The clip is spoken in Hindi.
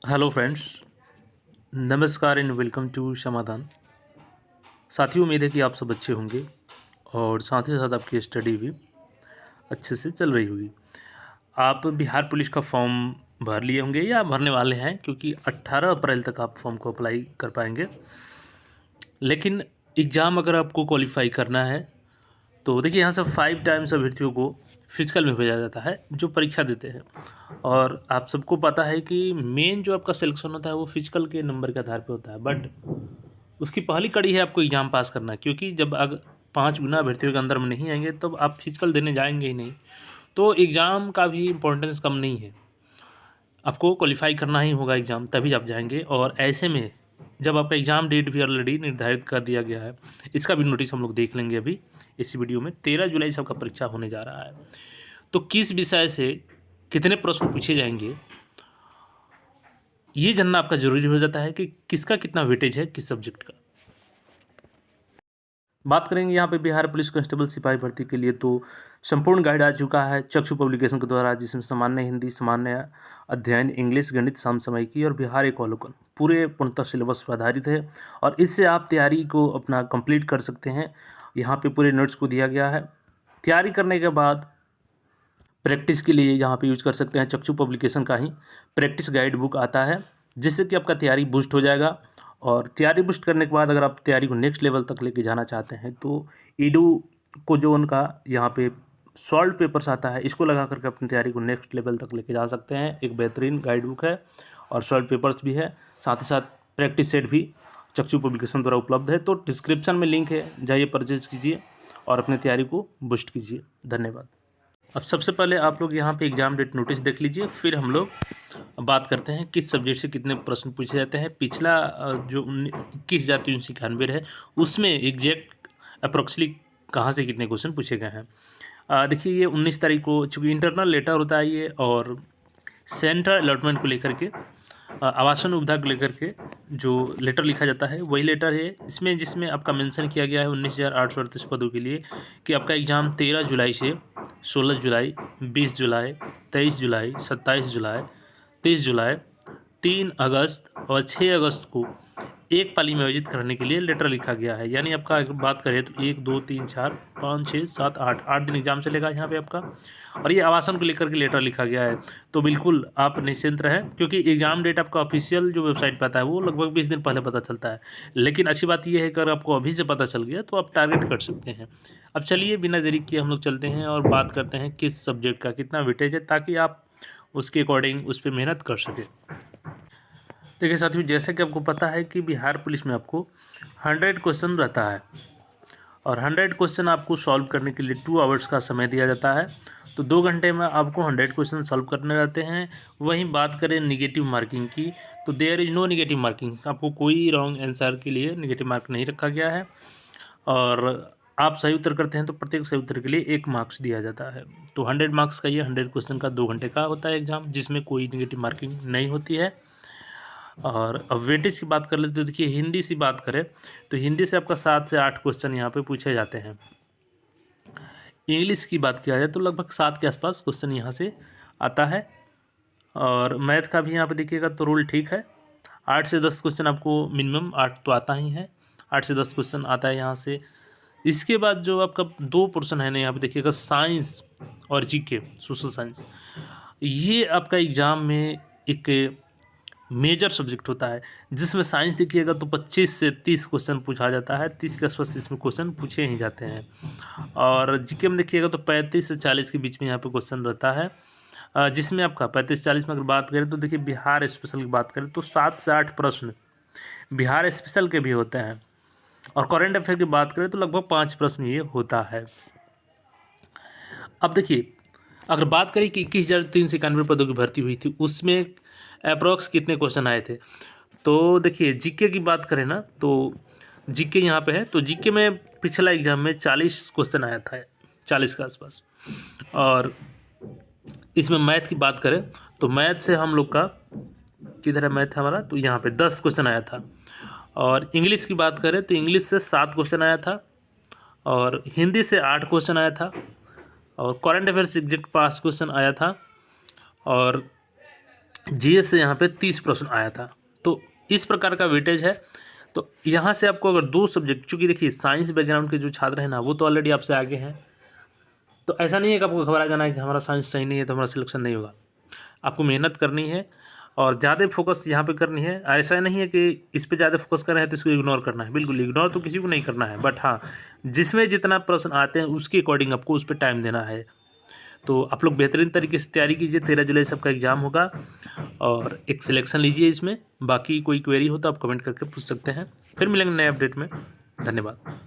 हेलो फ्रेंड्स, नमस्कार एंड वेलकम टू समाधान। साथियों, उम्मीद है कि आप सब अच्छे होंगे और साथ ही साथ आपकी स्टडी भी अच्छे से चल रही होगी। आप बिहार पुलिस का फॉर्म भर लिए होंगे या भरने वाले हैं, क्योंकि 18 अप्रैल तक आप फॉर्म को अप्लाई कर पाएंगे। लेकिन एग्ज़ाम अगर आपको क्वालिफाई करना है तो देखिए, यहाँ से 5 टाइम्स अभ्यर्थियों को फिजिकल में भेजा जाता है जो परीक्षा देते हैं। और आप सबको पता है कि मेन जो आपका सिलेक्शन होता है वो फिजिकल के नंबर के आधार पे होता है, बट उसकी पहली कड़ी है आपको एग्ज़ाम पास करना है, क्योंकि जब अगर 5 गुना अभ्यर्थियों के अंदर में नहीं आएंगे तब आप फिजिकल देने जाएंगे ही नहीं। तो एग्ज़ाम का भी इम्पोर्टेंस कम नहीं है, आपको क्वालिफाई करना ही होगा एग्ज़ाम, तभी आप जाएंगे। और ऐसे में जब आपका एग्ज़ाम डेट भी ऑलरेडी निर्धारित कर दिया गया है, इसका भी नोटिस हम लोग देख लेंगे अभी इस वीडियो में। 13 जुलाई से आपका परीक्षा होने जा रहा है। तो किस विषय से कितने प्रश्न पूछे जाएंगे, ये जानना आपका ज़रूरी हो जाता है कि किसका कितना वेटेज है किस सब्जेक्ट का। बात करेंगे यहाँ पे बिहार पुलिस कांस्टेबल सिपाही भर्ती के लिए, तो संपूर्ण गाइड आ चुका है चक्षु पब्लिकेशन के द्वारा, जिसमें सामान्य हिंदी, सामान्य अध्ययन, इंग्लिश, गणित, समसामयिकी और बिहार एक अवलोकन पूरे पूर्णतः सिलेबस पर आधारित है। और इससे आप तैयारी को अपना कंप्लीट कर सकते हैं। यहाँ पे पूरे नोट्स को दिया गया है। तैयारी करने के बाद प्रैक्टिस के लिए यहाँ पे यूज कर सकते हैं चक्षु पब्लिकेशन का ही प्रैक्टिस गाइड बुक आता है, जिससे कि आपका तैयारी बूस्ट हो जाएगा। और तैयारी बूस्ट करने के बाद अगर आप तैयारी को नेक्स्ट लेवल तक लेके जाना चाहते हैं तो ईडू को जो उनका यहाँ पे सॉल्व पेपर्स आता है, इसको लगा करके अपनी तैयारी को नेक्स्ट लेवल तक लेके जा सकते हैं। एक बेहतरीन गाइड बुक है और सॉल्व पेपर्स भी है, साथ ही साथ प्रैक्टिस सेट भी चक्षु पब्लिकेशन द्वारा उपलब्ध है। तो डिस्क्रिप्शन में लिंक है, जाइए परचेज कीजिए और अपनी तैयारी को बूस्ट कीजिए। धन्यवाद। अब सबसे पहले आप लोग यहाँ पे एग्ज़ाम डेट नोटिस देख लीजिए, फिर हम लोग बात करते हैं किस सब्जेक्ट से कितने प्रश्न पूछे जाते हैं। पिछला जो 21,391 है, उसमें एग्जैक्ट अप्रोक्सली कहाँ से कितने क्वेश्चन पूछे गए हैं। देखिए, ये 19 तारीख को, चूँकि इंटरनल लेटर होता है ये, और सेंट्रल अलॉटमेंट को लेकर के, आवासन विभाग को लेकर के जो लेटर लिखा जाता है वही लेटर है इसमें, जिसमें आपका मेंशन किया गया है 19,838 पदों के लिए कि आपका एग्ज़ाम 13 जुलाई से 16 जुलाई, 20 जुलाई, 23 जुलाई, 27 जुलाई, 30 जुलाई, 3 अगस्त और 6 अगस्त को एक पाली में आयोजित करने के लिए लेटर लिखा गया है। यानी आपका अगर बात करें तो 1 2 3 4 5 6 7 8 दिन एग्जाम चलेगा यहाँ पे आपका। और ये आवासन को लेकर के लेटर लिखा गया है, तो बिल्कुल आप निश्चिंत रहें, क्योंकि एग्ज़ाम डेट आपका ऑफिशियल जो वेबसाइट पर आता है वो लगभग 20 दिन पहले पता चलता है। लेकिन अच्छी बात यह है कि अगर आपको अभी से पता चल गया तो आप टारगेट कर सकते हैं। अब चलिए बिना देरी किए हम लोग चलते हैं और बात करते हैं किस सब्जेक्ट का कितना वेटेज है, ताकि आप उसके अकॉर्डिंग उस पर मेहनत कर सकें। देखिए साथियों, जैसे कि आपको पता है कि बिहार पुलिस में आपको 100 क्वेश्चन रहता है और 100 क्वेश्चन आपको सॉल्व करने के लिए 2 आवर्स का समय दिया जाता है। तो 2 घंटे में आपको 100 क्वेश्चन सॉल्व करने रहते हैं। वहीं बात करें निगेटिव मार्किंग की, तो there is no negative marking, आपको कोई रॉन्ग आंसर के लिए निगेटिव मार्क नहीं रखा गया है। और आप सही उत्तर करते हैं तो प्रत्येक सही उत्तर के लिए 1 मार्क्स दिया जाता है। तो 100 मार्क्स का ये 100 क्वेश्चन का 2 घंटे का होता है एग्ज़ाम, जिसमें कोई निगेटिव मार्किंग नहीं होती है। और अब वेटेज की बात कर लेते हैं। देखिए, हिंदी से बात करें तो हिंदी से आपका 7 से 8 क्वेश्चन यहाँ पे पूछे जाते हैं। इंग्लिश की बात किया जाए तो लगभग 7 के आसपास क्वेश्चन यहाँ से आता है। और मैथ का भी यहाँ पे देखिएगा तो रूल ठीक है, 8 से 10 क्वेश्चन आपको मिनिमम 8 तो आता ही है, 8 से 10 क्वेश्चन आता है यहाँ से। इसके बाद जो आपका 2 पोर्शन है ना, यहाँ पे देखिएगा साइंस और जीके, सोशल साइंस, ये आपका एग्ज़ाम में एक मेजर सब्जेक्ट होता है, जिसमें साइंस देखिएगा तो 25 से 30 क्वेश्चन पूछा जाता है, 30 के आसपास इसमें क्वेश्चन पूछे ही जाते हैं। और जीके में देखिएगा तो 35 से 40 के बीच में यहाँ पे क्वेश्चन रहता है, जिसमें आपका 35-40 में अगर बात करें तो देखिए बिहार स्पेशल की बात करें तो 7 से 8 प्रश्न बिहार स्पेशल के भी होते हैं। और करंट अफेयर की बात करें तो लगभग 5 प्रश्न ये होता है। अब देखिए, अगर बात करें कि 21,391 पदों की भर्ती हुई थी, उसमें अप्रॉक्स कितने क्वेश्चन आए थे, तो देखिए जीके की बात करें ना तो जीके यहाँ पे है, तो जीके में पिछला एग्जाम में 40 क्वेश्चन आया था, 40 के आसपास। और इसमें मैथ की बात करें तो मैथ से हम लोग का, किधर है मैथ हमारा, तो यहाँ पे 10 क्वेश्चन आया था। और इंग्लिश की बात करें तो इंग्लिश से 7 क्वेश्चन आया था और हिंदी से 8 क्वेश्चन आया था और करंट अफेयर सब्जेक्ट पास क्वेश्चन आया था। और जीएस से यहाँ पे 30 प्रश्न आया था। तो इस प्रकार का वेटेज है। तो यहाँ से आपको अगर 2 सब्जेक्ट, चूँकि देखिए साइंस बैकग्राउंड के जो छात्र हैं ना, वो तो ऑलरेडी आपसे आगे हैं। तो ऐसा नहीं है कि आपको घबरा जाना है कि हमारा साइंस सही नहीं है तो हमारा सिलेक्शन नहीं होगा। आपको मेहनत करनी है और ज़्यादा फोकस यहाँ पे करनी है। ऐसा नहीं है कि इस पे ज़्यादा फोकस कर रहे हैं तो इसको इग्नोर करना है। बिल्कुल इग्नोर तो किसी को नहीं करना है, बट हाँ, जिसमें जितना प्रश्न आते हैं उसके अकॉर्डिंग आपको उस पे टाइम देना है। तो आप लोग बेहतरीन तरीके से तैयारी कीजिए। 13 जुलाई से आपका एग्ज़ाम होगा और एक सिलेक्शन लीजिए इसमें। बाकी कोई क्वेरी हो तो आप कमेंट करके पूछ सकते हैं। फिर मिलेंगे नए अपडेट में। धन्यवाद।